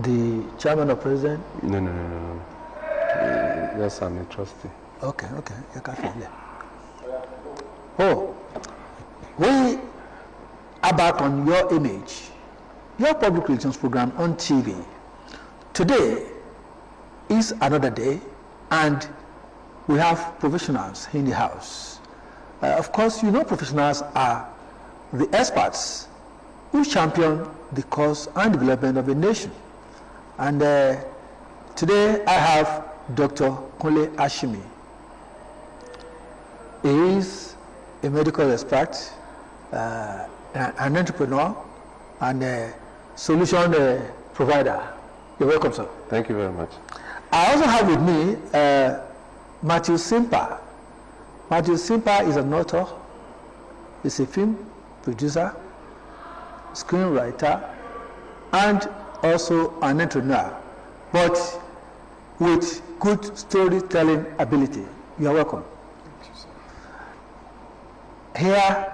The chairman or president? No. Yes, I'm a trustee. Okay. You can feel it. Oh, we are back on Your Image, your public relations program on TV. Today is another day, and we have professionals in the house. Of course, you know professionals are the experts who champion the cause and development of a nation. And today I have Dr. Kunle Ashimi. He is a medical expert, an entrepreneur, and a solution provider. You're welcome, sir. Thank you very much. I also have with me Mathew Simpa. Mathew Simpa is an author, he's a film producer, screenwriter, and also an entrepreneur, but with good storytelling ability. You are welcome. Thank you, sir. Here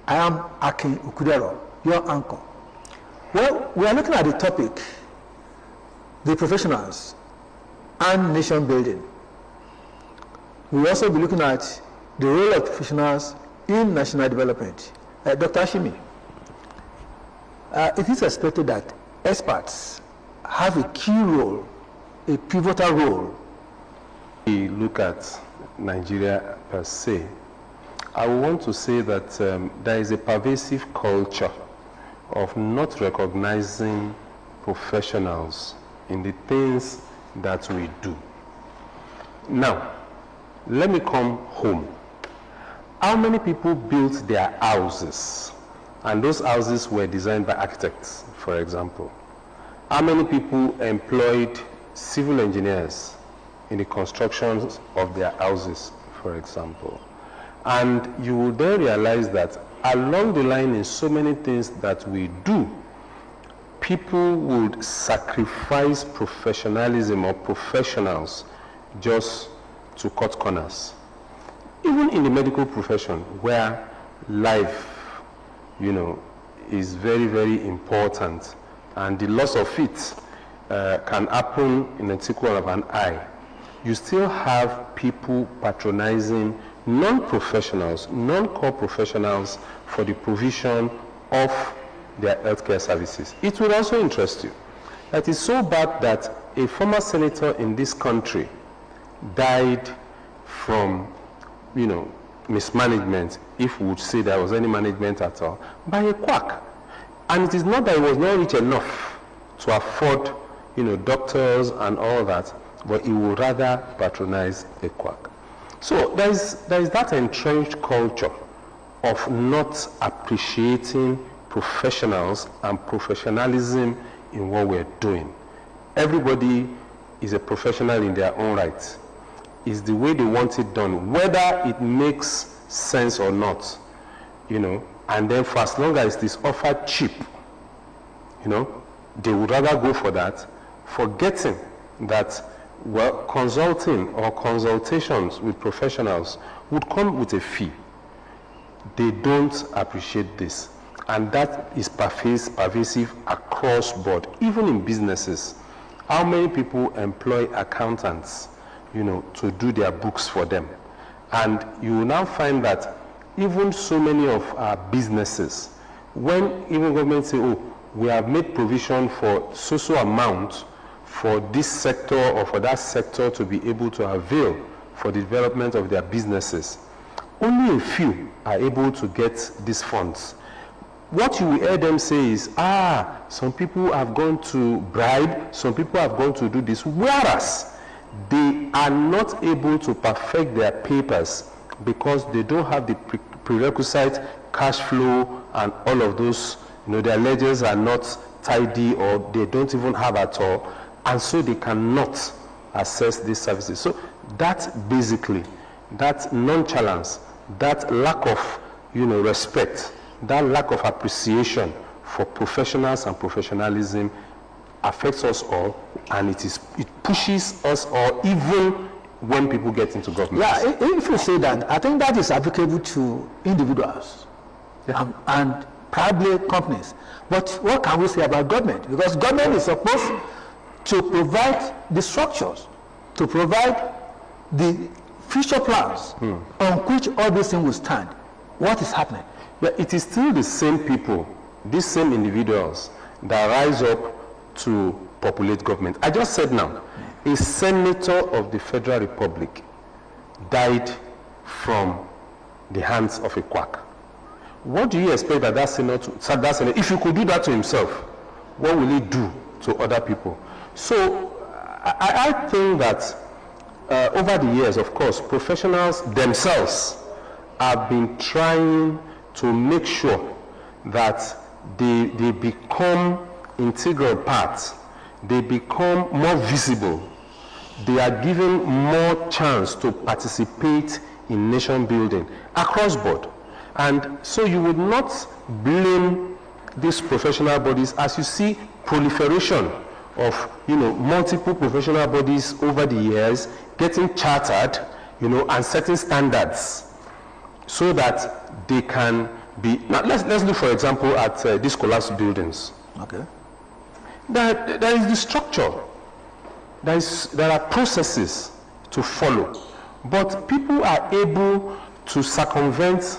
I am, Akin Ukudero, your uncle. Well, we are looking at the topic, the professionals and nation building. We'll also be looking at the role of professionals in national development. Dr. Ashimi, it is expected that experts have a key role, a pivotal role. We look at Nigeria per se. I want to say that there is a pervasive culture of not recognizing professionals in the things that we do. Now, let me come home. How many people built their houses? And those houses were designed by architects, for example. How many people employed civil engineers in the constructions of their houses, for example? And you will then realize that along the line in so many things that we do, people would sacrifice professionalism or professionals just to cut corners. Even in the medical profession, where life, is very, very important, and the loss of it can happen in a twinkle of an eye, you still have people patronizing non-professionals, non-core professionals for the provision of their healthcare services. It will also interest you that it's so bad that a former senator in this country died from, mismanagement, if we would say there was any management at all, by a quack. And it is not that he was not rich enough to afford, doctors and all that, but he would rather patronize a quack. So there is that entrenched culture of not appreciating professionals and professionalism in what we're doing. Everybody is a professional in their own right. It's the way they want it done, whether it makes sense or not, and then for as long as it is offered cheap, they would rather go for that, forgetting that, consulting or consultations with professionals would come with a fee. They don't appreciate this, and that is pervasive across board, even in businesses. How many people employ accountants, to do their books for them? And you will now find that even so many of our businesses, when even government say, oh, we have made provision for so amount for this sector or for that sector to be able to avail for the development of their businesses, only a few are able to get these funds. What you will hear them say is, some people have gone to bribe, some people have gone to do this, whereas they are not able to perfect their papers because they don't have the prerequisite cash flow and all of those, their ledgers are not tidy or they don't even have at all, and so they cannot access these services. So that basically, that nonchalance, that lack of, respect, that lack of appreciation for professionals and professionalism affects us all, and it pushes us all, even when people get into government. Yeah, if you say that, I think that is applicable to individuals, and probably companies. But what can we say about government? Because government is supposed to provide the structures, to provide the future plans on which all these things will stand. What is happening? Yeah, it is still the same people, these same individuals that rise up to populate government. I just said now, a senator of the Federal Republic died from the hands of a quack. What do you expect that senator, if you could do that to himself, what will he do to other people? So I think that over the years, of course, professionals themselves have been trying to make sure that they become integral parts, they become more visible, they are given more chance to participate in nation building across board. And so you would not blame these professional bodies as you see proliferation of multiple professional bodies over the years getting chartered and setting standards so that they can be. Now let's look for example at these collapsed buildings. Okay. There is the structure, there are processes to follow, but people are able to circumvent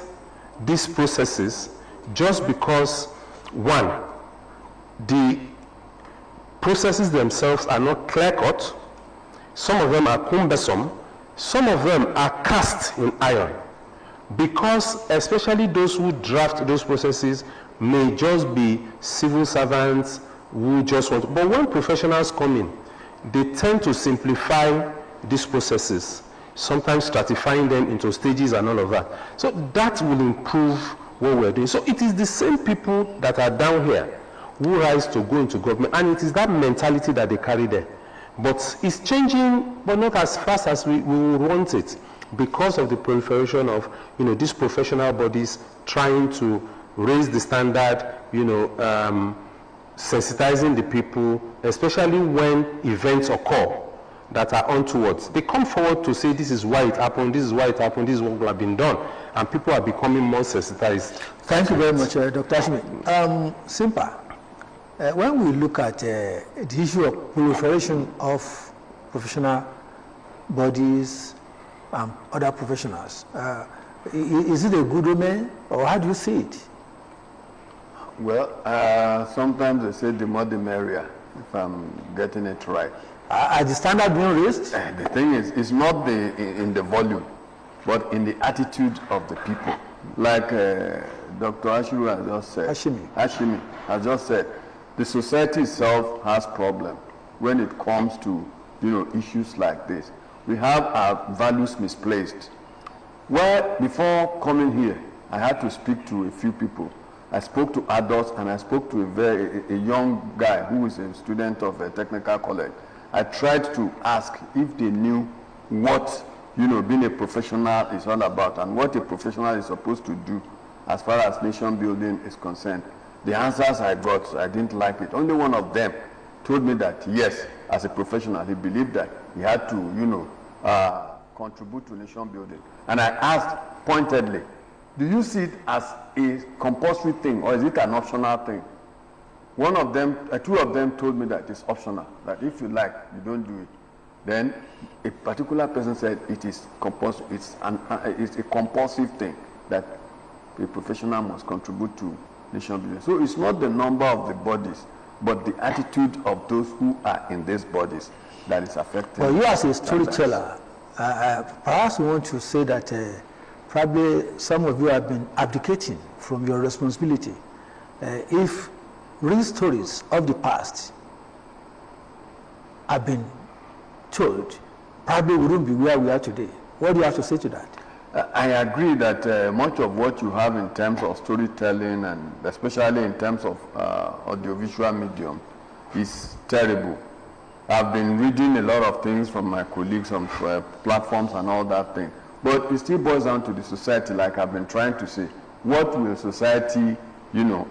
these processes just because, one, the processes themselves are not clear-cut, some of them are cumbersome, some of them are cast in iron, because especially those who draft those processes may just be civil servants who just want to, but when professionals come in, they tend to simplify these processes, sometimes stratifying them into stages and all of that. So that will improve what we're doing. So it is the same people that are down here who rise to go into government, and it is that mentality that they carry there. But it's changing, but not as fast as we would want it, because of the proliferation of these professional bodies trying to raise the standard, sensitizing the people, especially when events occur that are untoward. They come forward to say this is why it happened, this is why it happened, this is what have been done, and people are becoming more sensitized. Thank you very much, Dr. Ashimi. Simpa, when we look at the issue of proliferation of professional bodies and other professionals, is it a good omen, or how do you see it? Well, sometimes they say the more the merrier, if I'm getting it right. Are the standard being raised? The thing is, it's not in the volume, but in the attitude of the people. Like Dr. Ashimi has just said. Ashimi has just said, the society itself has problem when it comes to issues like this. We have our values misplaced. Well, before coming here, I had to speak to a few people. I spoke to adults and I spoke to a young guy who is a student of a technical college. I tried to ask if they knew what being a professional is all about and what a professional is supposed to do as far as nation building is concerned. The answers I got, I didn't like it. Only one of them told me that yes, as a professional, he believed that he had to contribute to nation building. And I asked pointedly, do you see it as a compulsory thing or is it an optional thing? One of them, two of them told me that it's optional, that if you like, you don't do it. Then a particular person said it is compulsory, it's a compulsive thing that a professional must contribute to nation building. So it's not the number of the bodies, but the attitude of those who are in these bodies that is affected. Well, you as a storyteller, perhaps you want to say that probably some of you have been abdicating from your responsibility. If real stories of the past have been told, probably we wouldn't be where we are today. What do you have to say to that? I agree that much of what you have in terms of storytelling and especially in terms of audiovisual medium is terrible. I've been reading a lot of things from my colleagues on platforms and all that thing. But it still boils down to the society, like I've been trying to say. What will society,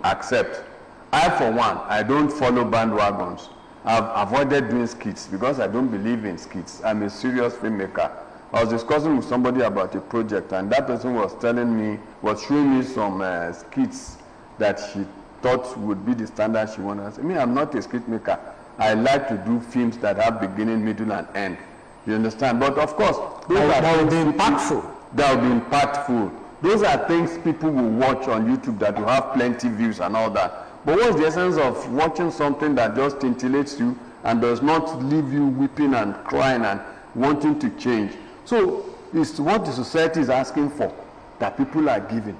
accept? I, for one, I don't follow bandwagons. I've avoided doing skits because I don't believe in skits. I'm a serious filmmaker. I was discussing with somebody about a project, and that person was showing me some skits that she thought would be the standard she wanted. I said, I'm not a skit maker. I like to do films that have beginning, middle, and end. You understand? But of course, that will be impactful. That will be impactful. Those are things people will watch on YouTube that will have plenty views and all that. But what's the essence of watching something that just scintillates you and does not leave you weeping and crying and wanting to change? So it's what the society is asking for that people are giving.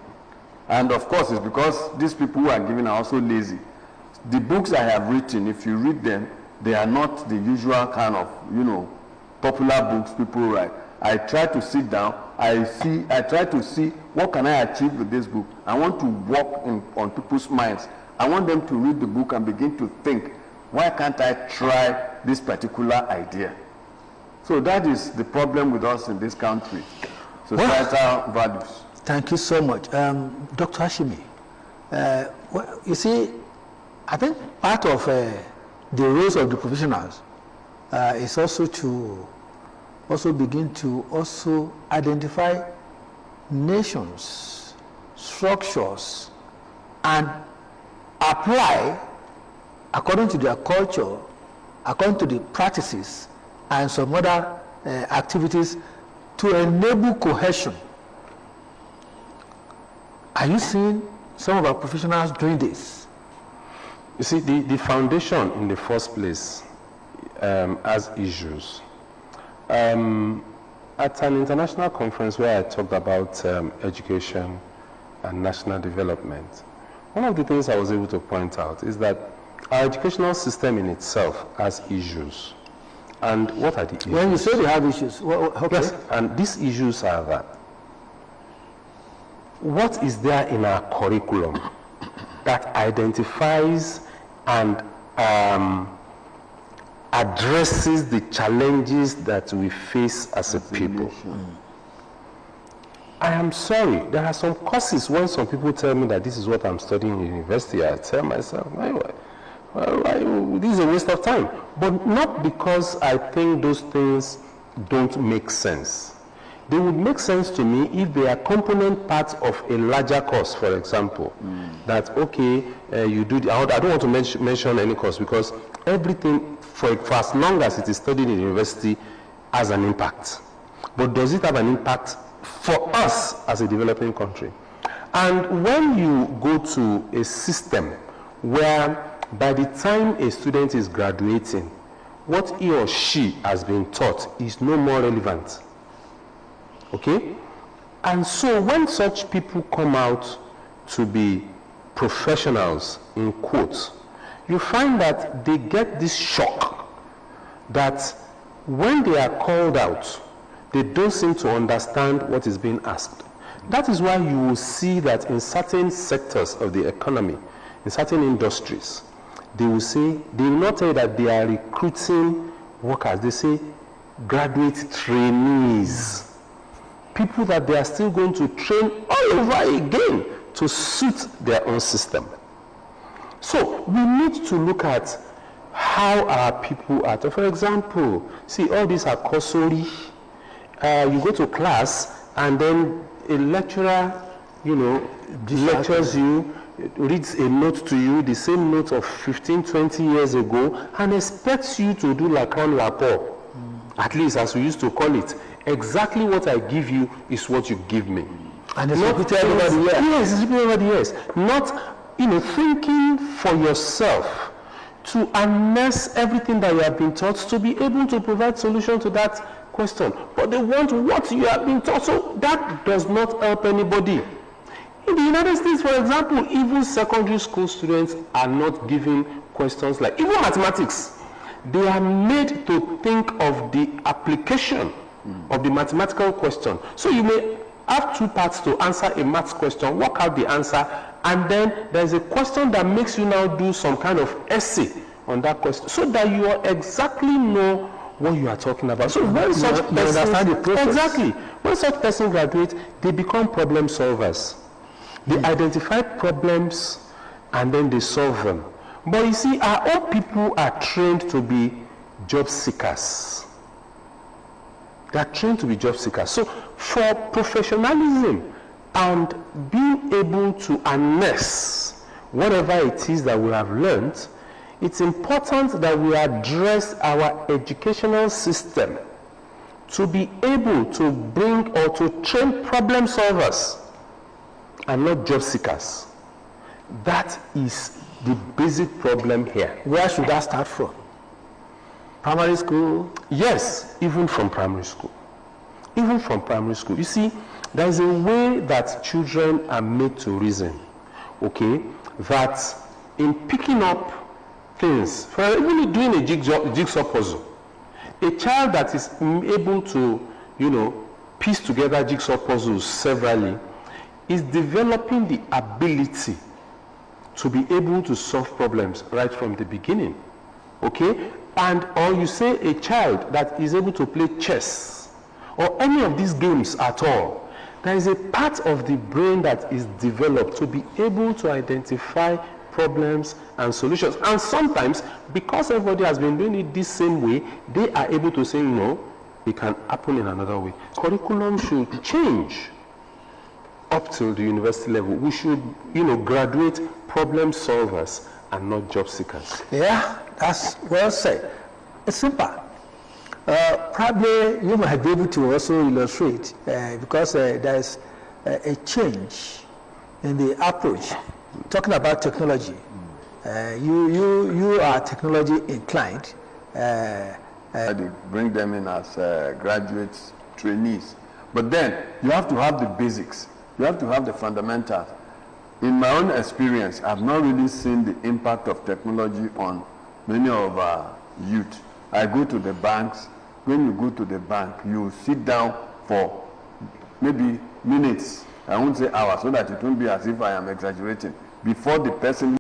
And of course, it's because these people who are giving are also lazy. The books I have written, if you read them, they are not the usual kind of, popular books people write. I try to sit down, I try to see what can I achieve with this book. I want to work on people's minds. I want them to read the book and begin to think, why can't I try this particular idea? So that is the problem with us in this country, societal values. Thank you so much. Dr. Ashimi, you see, I think part of the roles of the professionals is also to begin to identify nations, structures, and apply according to their culture, according to the practices, and some other activities to enable cohesion. Are you seeing some of our professionals doing this? You see, the foundation in the first place has issues. At an international conference where I talked about education and national development, one of the things I was able to point out is that our educational system in itself has issues. And what are the issues? When you say they have issues, okay. Yes, and these issues are that what is there in our curriculum that identifies and addresses the challenges that we face as a people? I am sorry, there are some courses when some people tell me that this is what I'm studying in university, I tell myself, this is a waste of time. But not because I think those things don't make sense. They would make sense to me if they are component parts of a larger course, for example. That, okay, you do, I don't want to mention any course because everything, for as long as it is studied in university, has an impact. But does it have an impact for us as a developing country? And when you go to a system where by the time a student is graduating, what he or she has been taught is no more relevant. Okay? And so when such people come out to be professionals, in quotes, you find that they get this shock that when they are called out, they don't seem to understand what is being asked. That is why you will see that in certain sectors of the economy, in certain industries, they will not tell you that they are recruiting workers. They say graduate trainees. People that they are still going to train all over again to suit their own system. So we need to look at how our people are. For example, see, all these are cursory. You go to class and then a lecturer, lectures you, reads a note to you, the same note of 15, 20 years ago, and expects you to do la crème la peau, at least as we used to call it. Exactly what I give you is what you give me. And it's repeated everybody else. Yes, it's repeated everybody else. Not, thinking for yourself to harness everything that you have been taught to be able to provide solution to that question. But they want what you have been taught, so that does not help anybody. In the United States, for example, even secondary school students are not given questions like, even mathematics. They are made to think of the application of the mathematical question. So you may have two parts to answer a maths question, work out the answer, and then there's a question that makes you now do some kind of essay on that question, so that you exactly know what you are talking about. So when such person graduates, they become problem solvers. They identify problems and then they solve them. But you see, our own people are trained to be job seekers. They are trained to be job seekers. So for professionalism and being able to harness whatever it is that we have learned, it's important that we address our educational system to be able to bring or to train problem solvers and not job seekers. That is the basic problem here. Where should that start from? Primary school? Yes, even from primary school. Even from primary school. You see, there is a way that children are made to reason, okay, that in picking up things, for even doing a jigsaw puzzle, a child that is able to, piece together jigsaw puzzles severally is developing the ability to be able to solve problems right from the beginning, okay? And or you say a child that is able to play chess or any of these games at all, there is a part of the brain that is developed to be able to identify problems and solutions. And sometimes, because everybody has been doing it this same way, they are able to say, no, it can happen in another way. Curriculum should change up till the university level. We should, graduate problem solvers and not job seekers. Yeah, that's well said. It's Simpa. Probably you might be able to also illustrate because there's a change in the approach. Talking about technology, you are technology inclined. They bring them in as graduates, trainees. But then you have to have the basics. You have to have the fundamentals. In my own experience, I've not really seen the impact of technology on many of our youth. I go to the banks. When you go to the bank, you sit down for maybe minutes. I won't say hours, so that it won't be as if I am exaggerating. Before the person